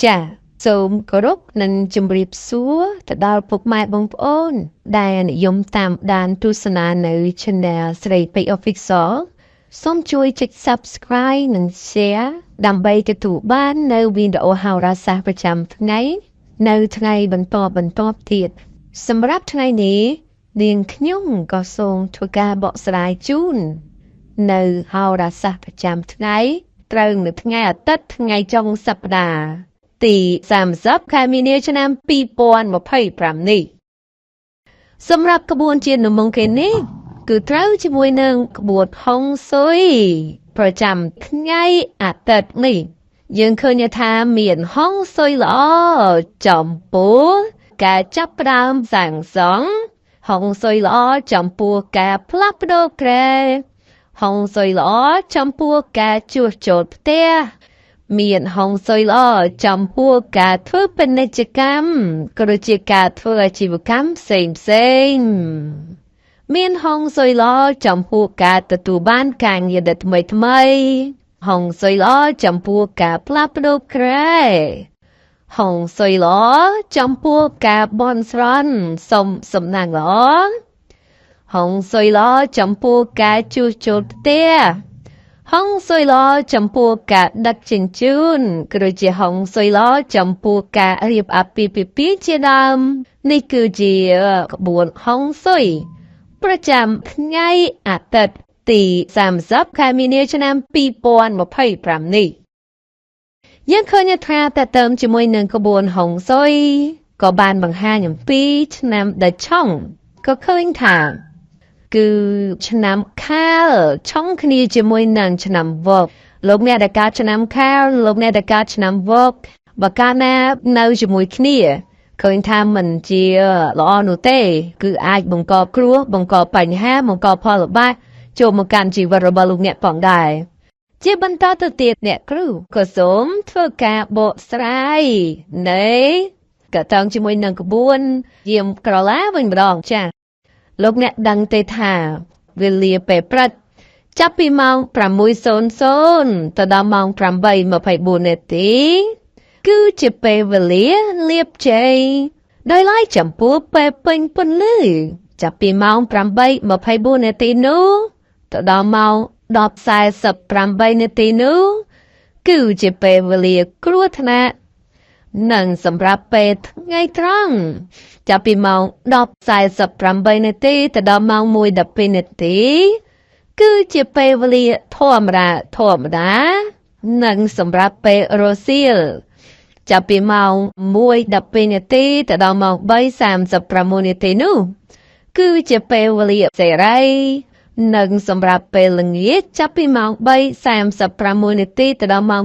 ចាសូមគោរពនិងជម្រាបសួរទៅដល់ពុកម៉ែបងប្អូនដែលនិយមតាមដានទស្សនានៅ Channel ស្រីពេជ្រ Official សូមជួយចុច Subscribe និង Share ដើម្បីទទួលបាននៅវីដេអូហោរាសាស្ត្រប្រចាំថ្ងៃនៅថ្ងៃបន្តទៀតសម្រាប់ថ្ងៃនេះនាងខ្ញុំក៏សូមធ្វើការបកស្រាយជូននៅហោរាសាស្ត្រប្រចាំថ្ងៃត្រូវនៅថ្ងៃអាទិត្យថ្ងៃចុងសប្តាហ៍ទី30ខែមីនាឆ្នាំ2025នេះសម្រាប់ក្បួនជាតិនៅមុខគេនេះគឺត្រូវជាមួយនឹងក្បួនហុងស៊ុយប្រចាំថ្ងៃអាទិត្យនេះយើងឃើញថាមានហុងស៊ុយល្អចំពោះការចាប់ផ្ដើមសាងសង់ហុងស៊ុយល្អចំពោះការផ្លាស់ប្ដូរក្រែហុងស៊ុយល្អចំពោះការជួសជុលផ្ទះមានហុងស៊ុយល្អចំពោះការធ្វើពាណិជ្ជកម្មក៏ដូចជាការធ្វើអាជីវកម្មផ្សេងមានហុងស៊ុយល្អចំពោះការទទួលបានការងារដែលថ្មីហុងស៊ុយល្អចំពោះការផ្លាស់ប្ដូរក្រែហុងស៊ុយល្អចំពោះការបន់ស្រន់សុំសំណាងល្អហុងស៊ុយល្អចំពោះការជួសជុលផ្ទះហុងស៊ុយល្អចំពោះការដឹកជញ្ជូនក៏ដូចជាហុងស៊ុយល្អចំពោះការរៀបអាពាហ៍ពិពាហ៍ជាដើមនេះគឺជាក្បួនហុងស៊ុយប្រចាំថ្ងៃអាទិត្យទី30ខែមីនាឆ្នាំ2025នេះយើងឃើញថាតើតើមជាមួយនឹងក្បួនហុងស៊ុយក៏បានបង្ហាញអំពីឆ្នាំដិឆុងក៏ឃើញថាគឺឆ្នាំខាលឆុងគ្នាជាមួយនឹងឆ្នាំវកលោកអ្នកដែលកើតឆ្នាំខាលលោកអ្នកដែលកើតឆ្នាំវកបើកាលណានៅជាមួយគ្នាឃើញថាមិនជាល្អនោះទេគឺអាចបង្កគ្រោះបង្កបញ្ហាបង្កផលលំបាកចូលមកកាន់ជីវិតរបស់លោកអ្នកផងដែរជាបន្តទៅទៀតអ្នកគ្រូក៏សូមធ្វើការបកស្រាយនៃក៏តងជាមួយនឹងក្បួនយាមក្រឡាវិញម្ដងចាលោកអ្នកដឹងទេថាវេលាពេលព្រឹកចាប់ពីម៉ោង 6:00 ទៅដល់ម៉ោង 8:24 នាទីគឺជាពេលវេលាលាបជ័យដោយឡែកចំពោះពេលពេញពន្លឺចាប់ពីម៉ោង 8:24 នាទីនោះទៅដល់ម៉ោង 10:48 នាទីនោះគឺជាពេលវេលាគ្រោះថ្នាក់និងសម្រាប់ពេលថ្ងៃត្រង់ចាប់ពីម៉ោង 10:48 នាទីទៅដល់ម៉ោង 1:12 នាទីគឺជាពេលវេលាធម្មតានិងសម្រាប់ពេលរសៀលចាប់ពីម៉ោង 1:12 នាទីទៅដល់ម៉ោង 3:36 នាទីនោះគឺជាពេលវេលាសេរីនិងសម្រាប់ពេលល្ងាចចាប់ពីម៉ោង 3:36 នាទីទៅដល់ម៉ោង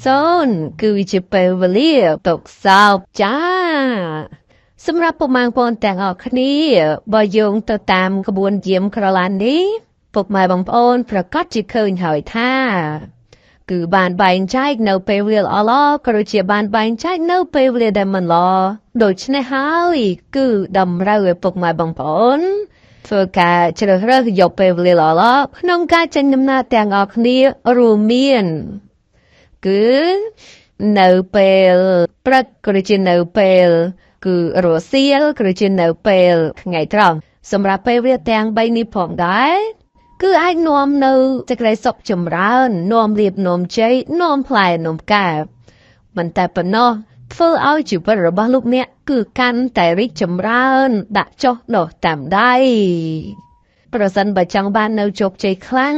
6:00 គឺជាពេលវេលាទុកសោកចាសម្រាប់ពុកម៉ែបងប្អូនទាំងអស់គ្នាបើយោងទៅតាមក្បួនយាមក្រឡាននេះពុកម៉ែបងប្អូនប្រកាសជាឃើញហើយថាគឺបានបែងចែកនៅពេលវេលាល្អក៏ដូចជាបានបែងចែកនៅពេលវេលាដែលមិនល្អដូច្នេះហើយគឺតម្រូវឲ្យពុកម៉ែបងប្អូនធ្វើការជ្រើសរើសយកពេលវេលាល្អក្នុងការចេញដំណើរទាំងអស់គ្នារួមមានគឺនៅពេលព្រឹកក៏ដូចជានៅពេលគឺរសៀលក៏ដូចជានៅពេលថ្ងៃត្រង់សម្រាប់ពេលវេលាទាំង3នេះផងដែរគឺអាចនាំនៅសេចក្តីសុខចម្រើននាំលាភនាំជ័យនាំផ្លែនាំផ្កាមិនតែប៉ុណ្ណោះធ្វើឲ្យជីវិតរបស់លោកអ្នកគឺកាន់តែរីកចម្រើនដាក់ចុះដុះតាមដៃប្រសិនបើចង់បាននៅជោគជ័យខ្លាំង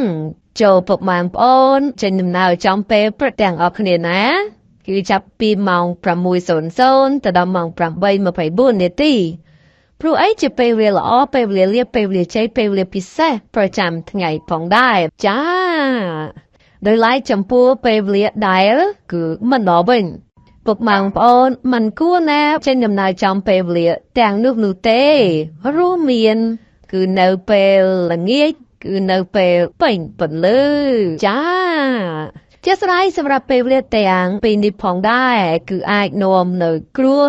ចូលពុកម៉ែបងប្អូនចេញដំណើរចំពេលព្រឹកទាំងអស់គ្នាណាគឺចាប់ពីម៉ោង 6:00 ទៅដល់ម៉ោង 8:24 នាទីព្រោះអីជាពេលវេលាល្អពេលវេលាលាភពេលវេលាជ័យពេលវេលាពិសេសប្រចាំថ្ងៃផងដែរចាដោយឡែកចំពោះពេលវេលាដែលគឺមិនល្អវិញពុកម៉ែបងប្អូនមិនគួរណាចេញដំណើរចំពេលវេលាទាំងនោះទេរួមមានគឺនៅពេលល្ងាចគឺនៅពេលពេញពន្លឺចាជាស្រ័យសម្រាប់ពេលវេលាទាំងពីរនេះផងដែរគឺអាចនាំនៅគ្រោះ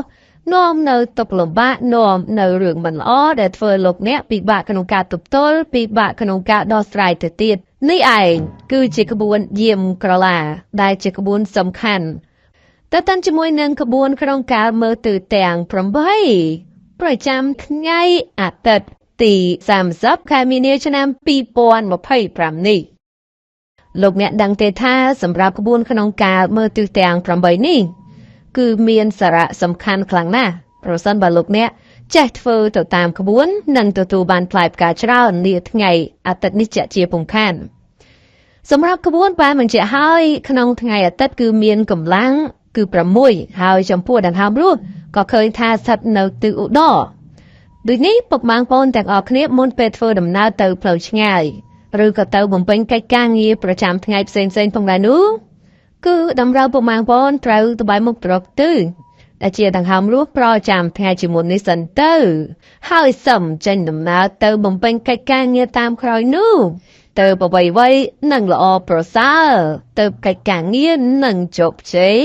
នាំនៅទុក្ខលំបាកនាំនៅរឿងមិនល្អដែលធ្វើលោកអ្នកពិបាកក្នុងការទប់ទល់ពិបាកក្នុងការដោះស្រាយទៅទៀតនេះឯងគឺជាក្បួនយាមក្រឡាដែលជាក្បួនសំខាន់ តែតាន់ជាមួយនឹងក្បួនក្រុងការមើលទិទាំង8ប្រចាំថ្ងៃអាទិត្យទី30ខែមីនាឆ្នាំ2025នេះលោកអ្នកដឹងទេថាសម្រាប់ក្បួនក្នុងការមើលទិទាំង8នេះគឺមានសារៈសំខាន់ខ្លាំងណាស់ប្រសិនបើលោកអ្នកចេះធ្វើទៅតាមក្បួននឹងទទួលបានផ្លែផ្កាច្រើននាថ្ងៃអាទិត្យនេះជាពំខានសម្រាប់ក្បួនបានបញ្ជាក់ហើយក្នុងថ្ងៃអាទិត្យគឺមានកម្លាំងគឺ6ហើយចំពោះដង្ហើមរស់ក៏ឃើញថាស្ថិតនៅទិសឧត្តរដូចនេះពុកម៉ាងប្អូនទាំងអស់គ្នាមុនពេលធ្វើដំណើរទៅផ្លូវឆ្ងាយឬក៏ទៅបំពេញកិច្ចការងារប្រចាំថ្ងៃផ្សេងផងដែរនោះគឺតម្រូវពុកម៉ាងប្អូនត្រូវទៅបែរមុខទៅរកទិសដែលជាដង្ហើមរស់ប្រចាំថ្ងៃជាមុននេះសិនទៅហើយសឹមចេញដំណើរទៅបំពេញកិច្ចការងារតាមក្រោយនោះទៅអ្វីនឹងល្អប្រសើរទៅកិច្ចការងារនឹងជោគជ័យ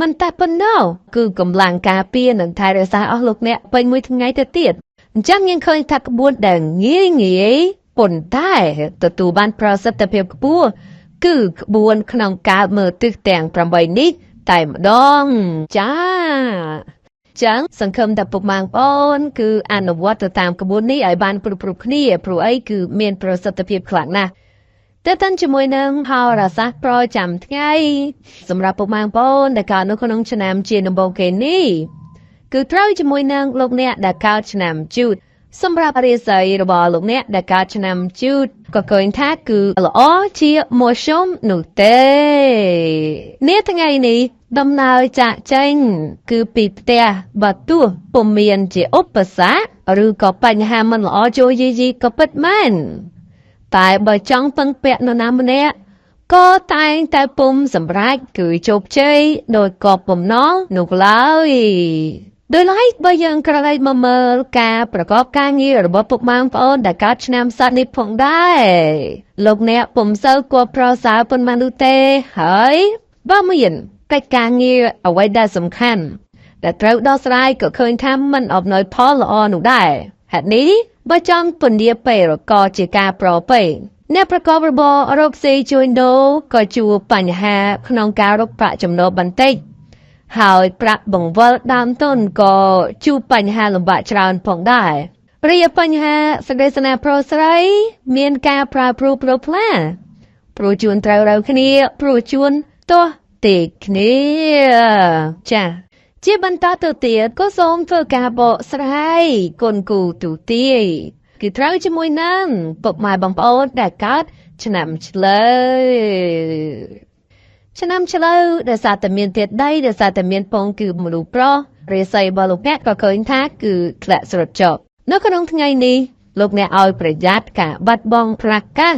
មិនតែប៉ុណ្ណោះគឺកម្លាំងការពារនឹងថែរក្សាអស់លោកអ្នកពេញមួយថ្ងៃទៅទៀតអញ្ចឹងយើងឃើញថាក្បួនដែលងាយប៉ុន្តែទទួលបានប្រសិទ្ធភាពខ្ពស់គឺក្បួនក្នុងការមើលទិសទាំង8នេះតែម្ដងចាចឹងសង្ឃឹមថាពុកម៉ាងប្អូនគឺអនុវត្តទៅតាមក្បួននេះឲ្យបានគ្រប់គ្នាព្រោះអីគឺមានប្រសិទ្ធភាពខ្លាំងណាស់តែតាន់ជាមួយនឹងហោរាសាស្ត្រប្រចាំថ្ងៃសម្រាប់ពុកម៉ាងប្អូនដែលកើតនៅក្នុងឆ្នាំជាដំបូងគេនេះគឺត្រូវជាមួយនឹងលោកអ្នកដែលកើតឆ្នាំជូតសម្រាប់រាសីរបស់លោកអ្នកដែលកើតឆ្នាំជូតក៏ឃើញថាគឺល្អជាមោសុំនោះទេនាថ្ងៃនេះដំណើរចាក់ចេញគឺពីផ្ទះបើទោះពុំមានជាឧបសគ្គឬក៏បញ្ហាមិនល្អចូលយីក៏ពិតមែនតែបើចង់ពឹងពាក់នរណាម្នាក់ក៏តែងតែពុំសម្រេចគឺជោគជ័យដោយក៏ពំណងនោះឡើយដោយឡែកបើយើងក្រឡេកមកមើលការប្រកបការងាររបស់ពុកម៉ាងប្អូនដែលកើតឆ្នាំសត្វនេះផងដែរលោកអ្នកពុំសូវគួរប្រសើរប៉ុន្មាននោះទេហើយបើមានកិច្ចការងារអ្វីដែលសំខាន់ដែលត្រូវដោះស្រាយក៏ឃើញថាមិនអំណោយផលល្អនោះដែរហេតុនេះបើចង់ពន្យាពេលក៏ជាការប្រពេអ្នកប្រកបរបររកស៊ីជួញដូរក៏ជួបបញ្ហាក្នុងការរកប្រាក់ចំណូលបន្តិចហើយប្រាក់បង្វិលដើមទុនក៏ជួបបញ្ហាលំបាកច្រើនផងដែររីឯបញ្ហាសេចក្តីស្នេហ៍ប្រុសស្រីមានការប្រែប្រួលប្រផ្លាព្រោះជួនត្រូវរើគ្នាព្រោះជួនទាស់ទេគ្នាចាជាបន្តទៅទៀតក៏សូមធ្វើការបកស្រាយគុណគូទូទាយគឺត្រូវជាមួយនឹងពុកម៉ែបងប្អូនដែលកើតឆ្នាំឆ្លូវឆ្នាំឆ្លូវដែលសារតែមានទៀតដីដែលសារតែមានពងគឺមនុស្សប្រុសរាសីរបស់លោកអ្នកក៏ឃើញថាគឺធ្លាក់ស្រត់ចុះនៅក្នុងថ្ងៃនេះលោកអ្នកឲ្យប្រយ័ត្នការបាត់បង់ប្រាក់កាស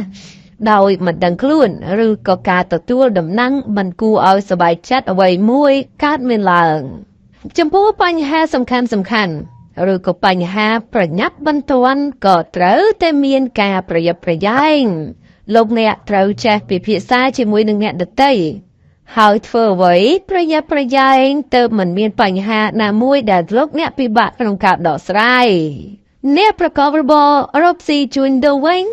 ដោយមិនដឹងខ្លួនឬក៏ការទទួលដំណឹងមិនគួរឲ្យសប្បាយចិត្តអ្វីមួយកើតមានឡើងចំពោះបញ្ហាសំខាន់ឬក៏បញ្ហាប្រញាប់បន្ទាន់ក៏ត្រូវតែមានការប្រយ័ត្នប្រយែងលោកអ្នកត្រូវចេះពិភាក្សាជាមួយនឹងអ្នកដទៃហើយធ្វើអ្វីប្រយ័ត្នប្រយែងទើបមិនមានបញ្ហាណាមួយដែលលោកអ្នកពិបាកក្នុងការដោះស្រាយអ្នកប្រកបរបររកស៊ីជួញដូរវិញ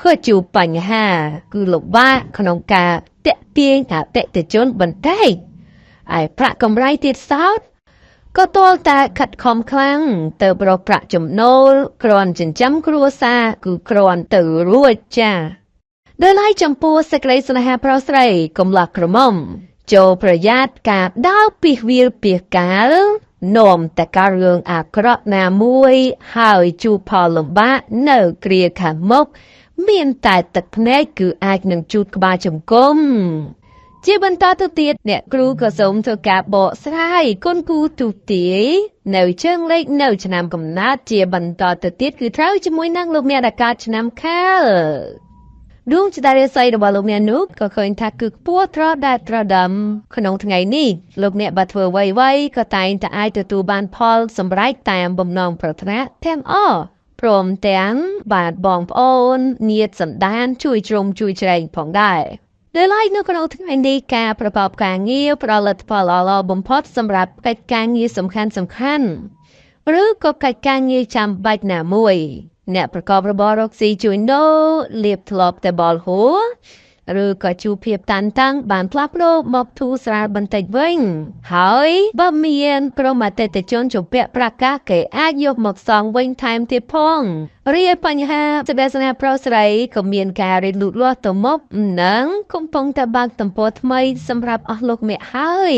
ក៏ជួបបញ្ហាគឺលំបាកក្នុងការតាក់ទាញអតិថិជនបន្តិចឯប្រាក់កម្រៃទៀតសោតក៏ទាល់តែខិតខំខ្លាំងទៅរកប្រាក់ចំណូលគ្រាន់ចិញ្ចឹមគ្រួសារគឺគ្រាន់ទៅរួចចាដោយឡែកចំពោះសេចក្តីស្នេហាប្រុសស្រីកំឡោះក្រមុំចូលប្រយ័ត្នការដើរពីវាលពីកាលនាំតែការរឿងអាក្រក់ណាមួយហើយជួបផលលំបាកនៅគ្រាខាងមុខមានតែទឹកភ្នែកគឺអាចនឹងជូតក្បាលជង្គង់ជាបន្តទៅទៀតអ្នកគ្រូក៏សូមធ្វើការបកស្រាយគុណគូទូទាយនៅជើងលេខនៅឆ្នាំកំណើតជាបន្តទៅទៀតគឺត្រូវជាមួយនឹងលោកអ្នកដែលកើតឆ្នាំខាលដួងចិត្តរាសីរបស់លោកអ្នកនោះក៏ឃើញថាគឺខ្ពស់ត្រដែតត្រដាំក្នុងថ្ងៃនេះលោកអ្នកបើធ្វើអ្វីក៏តែងតែអាចទទួលបានផលសម្រេចតាមបំណងប្រាថ្នាទាំងអស់ព្រមទាំងបាទបងប្អូនញាតិសន្តានជួយជ្រោមជួយជ្រែងផងដែរដោយឡែកនៅក្នុងថ្ងៃនេះការប្រកបការងារប្រលិតផលល្អបំផុតសម្រាប់កិច្ចការងារសំខាន់ឬក៏កិច្ចការងារចាំបាច់ណាមួយអ្នកប្រកបរបររកស៊ីជួញដូរលៀបធ្លាប់តែបលហួរ ឬក៏ជួបភាពតានតឹងបានផ្លាស់ប្ដូរមកធូរស្រាលបន្តិចវិញហើយបើមានក្រុមអតិថិជនជំពាក់ប្រកាសគេអាចយកមកសងវិញថែមទៀតផងរីឯបញ្ហាសេចក្តីស្នេហ៍ប្រុសស្រីក៏មានការរីកលូតលាស់ទៅមុខនិងកំពុងតែបើកទំព័រថ្មីសម្រាប់អស់លោកអ្នកហើយ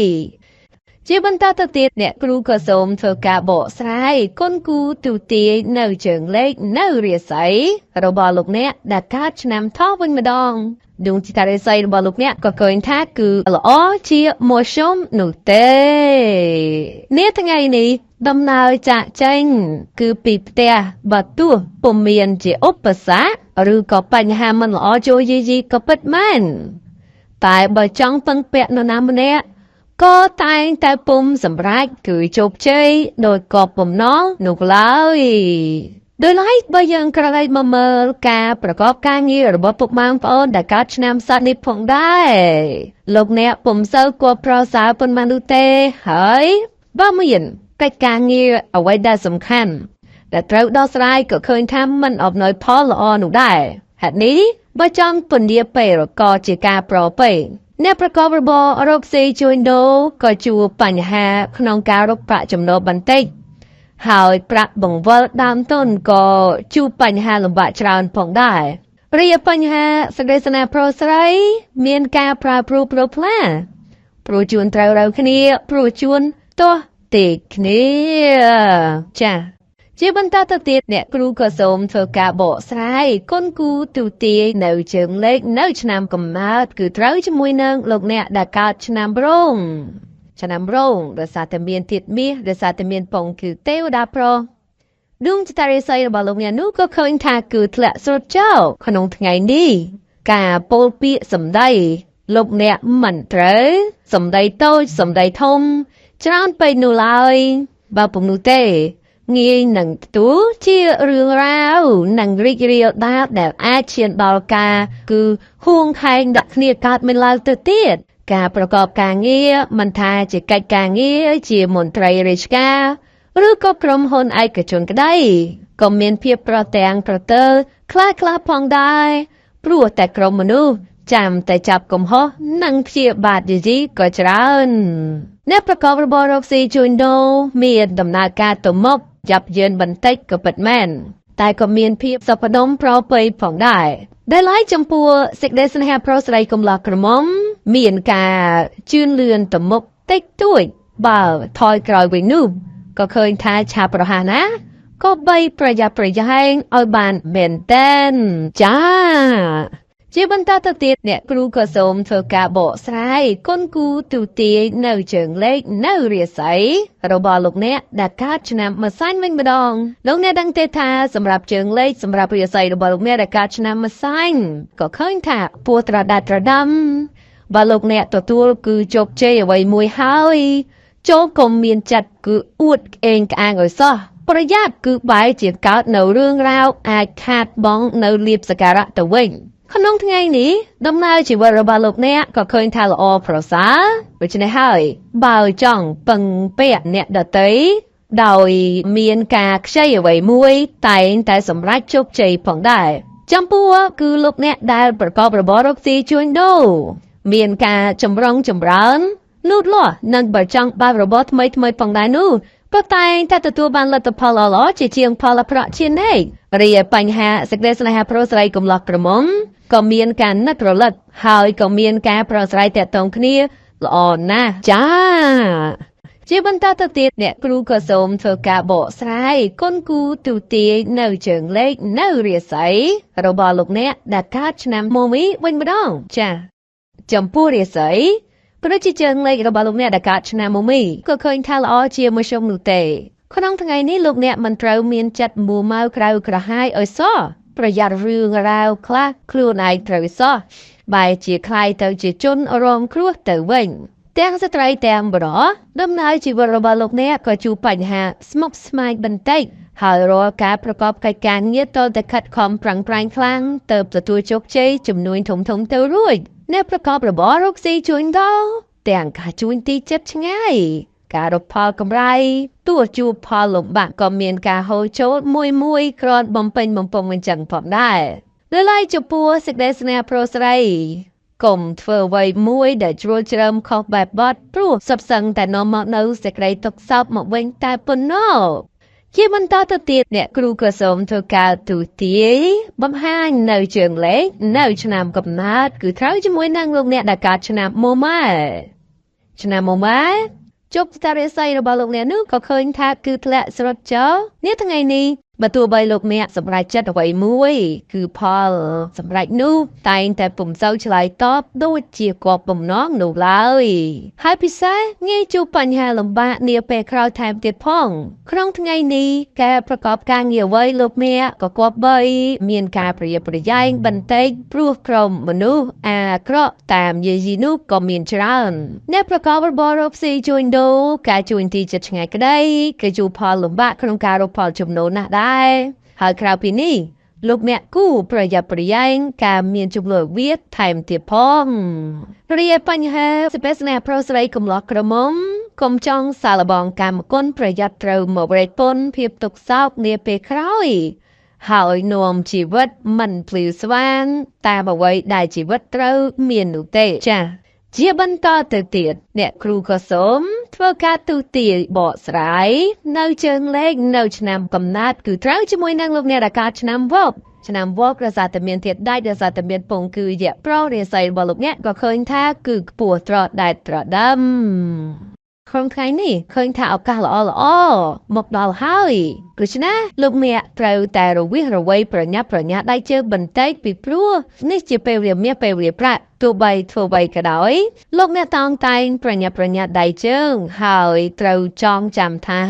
ជាបន្តទៅទៀតអ្នកគ្រូក៏សូមធ្វើការបកស្រាយគុណគូទូទាយនៅជើងលេខនៅរាសីរបស់លោកអ្នកដែលកើតឆ្នាំថោះវិញម្ដងដួងចិត្តរាសីរបស់លោកអ្នកក៏ឃើញថាគឺល្អជាមធ្យមនោះទេនាថ្ងៃនេះដំណើរចាក់ចេញគឺពីផ្ទះបើទោះពុំមានជាឧបសគ្គឬក៏បញ្ហាមិនល្អចូលយីក៏ពិតមែនតែបើចង់ពឹងពាក់នរណាម្នាក់ក៏តែងតែពុំសម្រេចគឺជោគជ័យដោយក៏ពំណងនោះឡើយដោយឡែកបើយើងក្រឡេកមកមើលការប្រកបការងាររបស់ពុកម៉ែបងប្អូនដែលកើតឆ្នាំសត្វនេះផងដែរលោកអ្នកពុំសូវគួរប្រសើរប៉ុន្មាននោះទេហើយបើមានកិច្ចការងារអ្វីដែលសំខាន់ដែលត្រូវដោះស្រាយក៏ឃើញថាមិនអំណោយផលល្អនោះដែរហេតុនេះបើចង់ពន្យាពេលក៏ជាការប្រពេអ្នកប្រកបរបររកស៊ីជួញដូរក៏ជួបបញ្ហាក្នុងការរកប្រាក់ចំណូលបន្តិចហើយប្រាក់បង្វិលដើមទុនក៏ជួបបញ្ហាលំបាកច្រើនផងដែររីឯបញ្ហាសេចក្តីស្នេហ៍ប្រុសស្រីមានការប្រែប្រួលប្រផ្លាព្រោះជួនត្រូវរើគ្នាព្រោះជួនទាស់ទេគ្នាចា៎ជាបន្តទៅទៀតអ្នកគ្រូក៏សូមធ្វើការបកស្រាយគុណគូទូទាយនៅជើងលេខនៅឆ្នាំកំណើតគឺត្រូវជាមួយនឹងលោកអ្នកដែលកើតឆ្នាំរោងដោយសារតែមានធាតុមាសដោយសារតែមានពងគឺទេវតាប្រុសដួងចិត្តរាសីរបស់លោកអ្នកនោះក៏ឃើញថាគឺធ្លាក់ស្រុតចោលក្នុងថ្ងៃនេះការពោលពាក្យសម្ដីលោកអ្នកមិនត្រូវសម្ដីតូចសម្ដីធំច្រើនពេកនោះឡើយបើពុំនោះទេងាយនឹងទទួលជារឿងរ៉ាវនឹងរីករាលដាលដែលអាចឈានដល់ការគឺហួងខែងដាក់គ្នាកើតមានឡើងទៅទៀតការប្រកបការងារមិនថាជាកិច្ចការងារជាមន្ត្រីរាជការឬក៏ក្រុមហ៊ុនឯកជនក្តីក៏មានភាពប្រទាំងប្រទើខ្លះផងដែរព្រោះតែក្រុមមនុស្សចាំតែចាប់កំហុសនិងព្យាបាទយីក៏ច្រើនអ្នកប្រកបរបររកស៊ីជួញដូរមានដំណើរការទៅមុខយ៉ាប់យ៉ឺនបន្តិចក៏ពិតមែនតែក៏មានភាពសុខដុមប្រពៃផងដែរដែលឡែកចំពោះសេចក្តីស្នេហាប្រុសស្រីកំឡោះក្រមុំមានការជឿនលឿនទៅមុខតិចតួចបើថយក្រោយវិញនោះក៏ឃើញថាឆាប់រហ័សណាក៏បីប្រយ័ត្នប្រយែងឲ្យបានមែនតែនចាជាបន្តទៅទៀតអ្នកគ្រូក៏សូមធ្វើការបកស្រាយគុណគូទូទាយនៅជើងលេខនៅរាសីរបស់លោកអ្នកដែលកើតឆ្នាំម្សាញ់វិញម្ដងលោកអ្នកដឹងទេថាសម្រាប់ជើងលេខសម្រាប់រាសីរបស់លោកអ្នកដែលកើតឆ្នាំម្សាញ់ក៏ឃើញថាពោះត្រដាត់ត្រដាំបើលោកអ្នកទទួលគឺជោគជ័យអ្វីមួយហើយចូលកុំមានចិត្តគឺអួតក្អេងក្អាងឲ្យសោះប្រយ័ត្នគឺបែរជាកើតនៅរឿងរ៉ាវអាចខាតបង់នៅលៀបសក្ការៈទៅវិញក្នុងថ្ងៃនេះដំណើរជីវិតរបស់លោកអ្នកក៏ឃើញថាល្អប្រសើរដូច្នេះហើយបើចង់ពឹងពាក់អ្នកដទៃដោយមានការខ្ចីអ្វីមួយតែងតែសម្រេចជោគជ័យផងដែរចំពោះគឺលោកអ្នកដែលប្រកបរបររកស៊ីជួញដូរមានការចម្រុងចម្រើនលូតលាស់និងបើចង់បើករបរថ្មីផងដែរនោះក៏តែងតែទទួលបានលទ្ធផលល្អជាជាងផលអាក្រក់ជានិច្ចរីឯបញ្ហាសេចក្តីស្នេហាប្រុសស្រីកំឡោះក្រមុំក៏មានការនឹករលឹកហើយក៏មានការប្រស្រ័យទាក់ទងគ្នាល្អណាស់ចាជាបន្តទៅទៀតអ្នកគ្រូក៏សូមធ្វើការបកស្រាយគុណគូទូទាយនៅជើងលេខនៅរាសីរបស់លោកអ្នកដែលកើតឆ្នាំមមីវិញម្ដងចាចំពោះរាសីប្រជាជើងលេខរបស់លោកអ្នកដែលកើតឆ្នាំមមីក៏ឃើញថាល្អជាមធ្យមនោះទេក្នុងថ្ងៃនេះលោកអ្នកមិនត្រូវមានចិត្តមួម៉ៅក្រៅក្រហាយឲ្យសោះប្រយ័ត្នរឿងរ៉ាវខ្លះខ្លួនឯងត្រូវសោះបែរជាคล้ายទៅជាជនរងគ្រោះទៅវិញទាំងស្ត្រីទាំងបុរសដំណើរជីវិតរបស់លោកអ្នកក៏ជួបបញ្ហាស្មុគស្មាញបន្តិចហើយរាល់ការប្រកបកិច្ចការងារតតែខិតខំប្រឹងប្រែងខ្លាំងទើបទទួលជោគជ័យជំនួយធំទៅរួចអ្នកប្រកបរបររកស៊ីជួញដូរទាំងការជួញទីចិត្តឆ្ងាយការរកផលកម្រៃទោះជួបផលលំបាកក៏មានការហូរចូលមួយគ្រាន់បំពេញបំពង់វិញចឹងផងដែរលើឡែកចំពោះសេចក្តីស្នេហ៍ប្រុសស្រី កុំធ្វើអ្វីមួយដែលជ្រួលជ្រើមខុសបែបបទព្រោះសុបសឹងតែនាំមកនៅសេចក្តីទុក្ខសោកមកវិញតែប៉ុណ្ណោះជាបន្តទៅទៀតអ្នកគ្រូក៏សូមធ្វើការទូទាយបំហាញនៅជើងលេខនៅឆ្នាំកំណើតគឺត្រូវជាមួយនឹងលោកអ្នកដែលកើតឆ្នាំមុំម៉ែឆ្នាំមុំម៉ែជប់ស្តារិស័យរបស់លោកអ្នកនោះក៏ឃើញថាគឺធ្លាក់ស្រុតចោលនាថ្ងៃនេះបើទោះបីលោកអ្នកសម្រេចចិត្តអ្វីមួយគឺផលសម្រេចនោះតែងតែពុំសូវឆ្លើយតបដូចជាគាត់បំណងនោះឡើយហើយពិសេសងាយជួបបញ្ហាលំបាកនាពេលក្រោយថែមទៀតផងក្នុងថ្ងៃនេះការប្រកបការងារអ្វីលោកអ្នកក៏គប្បីមានការប្រយ័ត្នប្រយែងបន្តិចព្រោះក្រុមមនុស្សអាក្រក់តាមយាយីនោះក៏មានច្រើនអ្នកប្រកបរបររកស៊ីជួញដូរការជួញទីចិត្តឆ្ងាយក្តីគឺជួបផលលំបាកក្នុងការរកផលចំណូលណាស់ដែរហើយក្រៅពីនេះលោកអ្នកគូប្រយ័ត្នប្រយែងការមានជំនួយវិទ្យថែមទៀតផងរីឯបញ្ហាសិបេស្នេហ៍ប្រុសស្រីកំឡោះក្រមុំកុំចង់សាឡបងកម្មគុណប្រយ័ត្នត្រូវមករេតពន្ធភាពទុកសោកនាពេលក្រោយហើយនាំជីវិតមិនភ្លឺស្វាងតាមអ្វីដែលជីវិតត្រូវមាននោះទេចា៎ជាបន្តទៅទៀតអ្នកគ្រូក៏សូមធ្វើការទូទាយបកស្រាយនៅជើងលេខនៅឆ្នាំកំណើតគឺត្រូវជាមួយនឹងលោកអ្នកដែលកើតឆ្នាំវប់រសារតែមានធាតុដែករសារតែមានពងគឺយៈប្រុសរាសីរបស់លោកអ្នកក៏ឃើញថាគឺខ្ពស់ត្រដែតត្រដើមក្នុងថ្ងៃនេះឃើញថាឱកាសល្អមកដល់ហើយដូច្នេះលោកអ្នកត្រូវតែរវិះរវៃប្រញាប់ប្រញាល់ដៃជើងបន្តិចពីព្រោះនេះជាពេលវេលាមាសពេលវេលាប្រាក់ទោះបីធ្វើអ្វីក៏ដោយលោកអ្នកតោងតែងប្រញាប់ប្រញាល់ដៃជើងហើយត្រូវចងចាំថា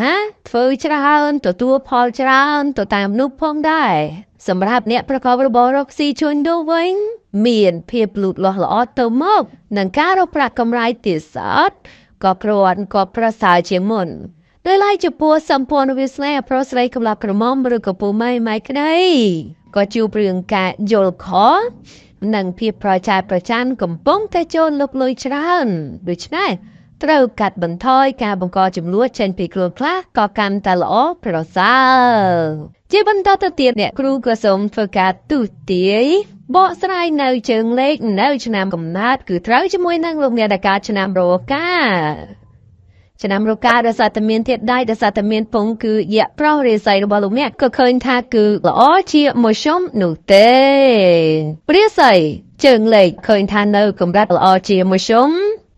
ធ្វើច្រើនទទួលផលច្រើនទៅតាមនោះផងដែរសម្រាប់អ្នកប្រកបរបររកស៊ីជួញដូរវិញមានភាពលូតលាស់ល្អទៅមកនឹងការរកប្រាក់កម្រៃទៀតសោតក៏គ្រាន់ក៏ប្រសើរជាងមុនដោយឡែកចំពោះសម្ព័ន្ធវាសនាប្រុសស្រីកំឡោះក្រមុំឬក៏ពូម៉ៃក្តីក៏ជួបរឿងការយល់ខុសនិងភាពប្រឆាយប្រច័ណ្ឌកំពុងតែចូលលុកលុយច្រើនដូច្នេះត្រូវកាត់បន្ថយការបង្កចំនួនចេញពីខ្លួនខ្លះក៏កាន់តែល្អប្រសើរជាបន្តទៅទៀតអ្នកគ្រូក៏សូមធ្វើការទូទាយបកស្រាយនៅជើងលេខនៅឆ្នាំកំណើតគឺត្រូវជាមួយនឹងលោកអ្នកដែលកើតឆ្នាំរោកាឆ្នាំរោកាដែលសារតែមានធាតុដែកដែលសារតែមានពងគឺយៈប្រុសរាសីរបស់លោកអ្នកក៏ឃើញថាគឺល្អជាមួយជុំនោះទេរាសីជើងលេខឃើញថានៅកម្រិតល្អជាមួយជុំ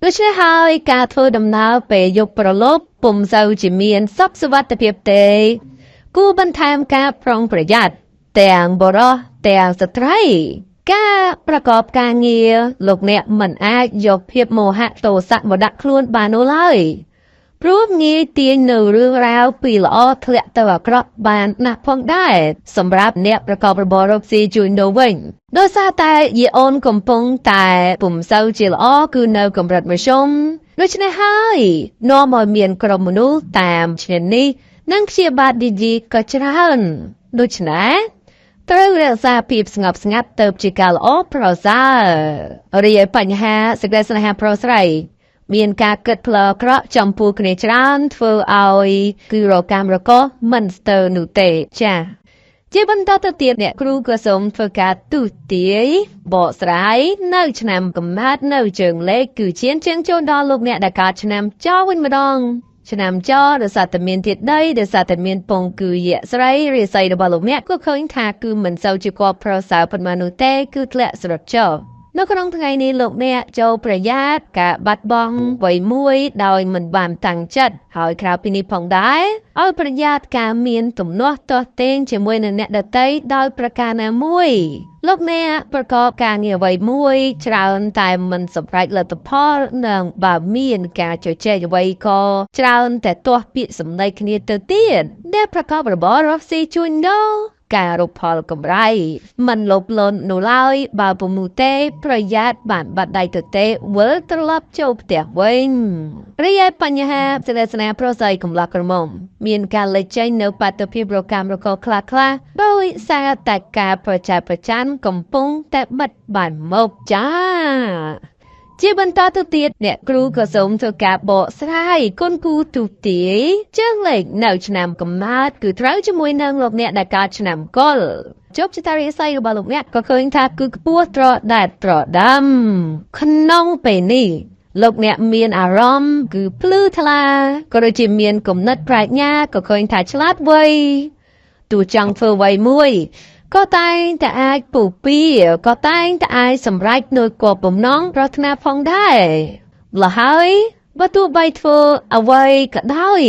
ដូច្នេះហើយការធ្វើដំណើរពេលយប់ប្រឡប់ពុំសូវជាមានសុខសុវត្ថិភាពទេគួរបន្ថែមការប្រុងប្រយ័ត្នទាំងបរិសទាំងស្ត្រីការប្រកបការងារលោកអ្នកមិនអាចយកភាពមោហៈទោសៈមកដាក់ខ្លួនបាននោះឡើយព្រោះងាយទាញនៅរឿងរ៉ាវពីល្អធ្លាក់ទៅអាក្រក់បានណាស់ផងដែរសម្រាប់អ្នកប្រកបរបររកស៊ីជួញដូរវិញដោយសារតែយាអូនកំពុងតែពុំសូវជាល្អគឺនៅកម្រិតមធ្យមដូច្នេះហើយនាំឲ្យមានក្រុមមនុស្សតាមឈ្នានីសនិងព្យាបាទឌីជីក៏ច្រើនដូច្នេះត្រូវរក្សាភាពស្ងប់ស្ងាត់ទៅជាការល្អប្រសើររីឯបញ្ហាសេចក្តីស្នេហាប្រុសស្រីមានការគិតផ្លូវអាក្រក់ចំពោះគ្នាច្រើនធ្វើឲ្យគឺរកាមរកោមិនស្ទើរនោះទេចា៎ជាបន្តទៅទៀតអ្នកគ្រូក៏សូមធ្វើការទូទាយបកស្រាយនៅឆ្នាំកំណើតនៅជើងលេខគឺឈានជើងចូលដល់លោកអ្នកដែលកើតឆ្នាំចោវិញម្ដងឆ្នាំចដោយសារតែមានធាតុដីដោយសារតែមានពងគឺយៈស្រីរាសីរបស់លោកអ្នកក៏ឃើញថាគឺមិនសូវជាគបប្រសើរប៉ុន្មាននោះទេគឺធ្លាក់ស្រុតចោលនៅក្នុងថ្ងៃនេះលោកអ្នកចូលប្រយ័ត្នការបាត់បង់អ្វីមួយដោយមិនបានតាំងចិត្តហើយក្រៅពីនេះផងដែរឲ្យប្រយ័ត្នការមានទំនាស់ទាស់ទែងជាមួយនឹងអ្នកដទៃដោយប្រការណាមួយលោកអ្នកប្រកបការងារអ្វីមួយច្រើនតែមិនសម្រេចលទ្ធផលនិងបើមានការជជែកអ្វីក៏ច្រើនតែទាស់ពាក្យសម្ដីគ្នាទៅទៀតដែលប្រកបរបររកស៊ីជួញដូរការរកផលកម្រៃមិនលោភលន់នោះឡើយបើពុំនោះទេប្រយ័ត្នបានបាត់ដៃទៅទេវិលត្រឡប់ចូលផ្ទះវិញរីឯបញ្ហាសិលស្នេហ៍ប្រុសស្រីកំឡោះក្រមុំមានការលេចចេញនៅបាតុភិបរកម្មរកលខ្លះដោយសារតែការប្រឆាំងកំពុងតែបិទបានមកចា ជាបន្តទៅទៀតអ្នកគ្រូក៏សូមធ្វើការបកស្រាយគុណគូទូទាយជើងលេខនៅឆ្នាំកំណើតគឺត្រូវជាមួយនឹងលោកអ្នកដែលកើតឆ្នាំកុលជប់ជាតារាស័យរបស់លោកអ្នកក៏ឃើញថាគឺខ្ពស់ត្រដែតត្រដាំក្នុងពេលនេះលោកអ្នកមានអារម្មណ៍គឺភ្លឺថ្លាក៏ដូចជាមានគំនិតប្រាជ្ញាក៏ឃើញថាឆ្លាតវៃទោះចង់ធ្វើអ្វីមួយក៏តែងតែអាចពុះពៀក៏តែងតែអាចសម្រេចនូវគោលបំណងប្រាថ្នាផងដែរម្ល៉េះហើយបើទោះបីធ្វើអ្វីក៏ដោយ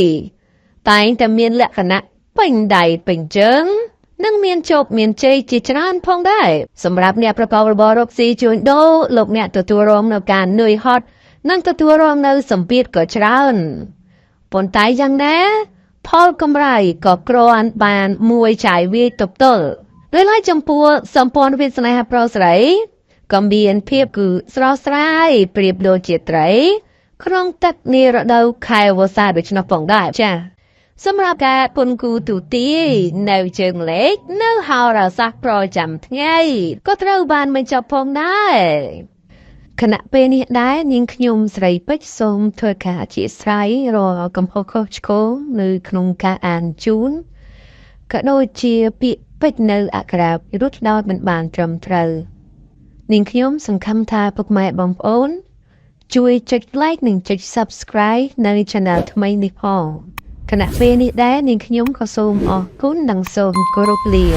តែងតែមានលក្ខណៈពេញដៃពេញជើងនិងមានជោគមានជ័យជាច្រើនផងដែរសម្រាប់អ្នកប្រកបរបររកស៊ីជួញដូរលោកអ្នកទទួលរងនូវការនឿយហត់និងទទួលរងនូវសម្ពាធក៏ច្រើនប៉ុន្តែយ៉ាងណាផលកម្រៃក៏គ្រាន់បានមួយចាយវាយទប់ទល់ដោយឡែកចំពោះសម្ព័ន្ធវិស្នេហាប្រុសស្រីក៏មានភាពគឺស្រស់ស្រាយប្រៀបដូចជាត្រីក្នុងទឹកនារដូវខែវស្សាដូច្នោះផងដែរចា៎សម្រាប់ការពុនគូទូទាយនៅជើងលេខនៅហោរាសាស្ត្រប្រចាំថ្ងៃក៏ត្រូវបានបញ្ចប់ផងដែរខណៈពេលនេះដែរនាងខ្ញុំស្រីពេជ្រសូមធ្វើការអធិស្ឋានរាល់កំហុសខុសឆ្គងនៅក្នុងការអានជូនក៏ដូចជាពាក្យពេចន៍នៅអក្ខរាវិរុទ្ធដោយមិនបានត្រឹមត្រូវនាងខ្ញុំសង្ឃឹមថាពុកម៉ែបងប្អូនជួយចុច like និងចុច subscribe នៅ channel ថ្មីនេះផងខណៈពេលនេះដែរនាងខ្ញុំក៏សូមអរគុណនិងសូមគោរពលា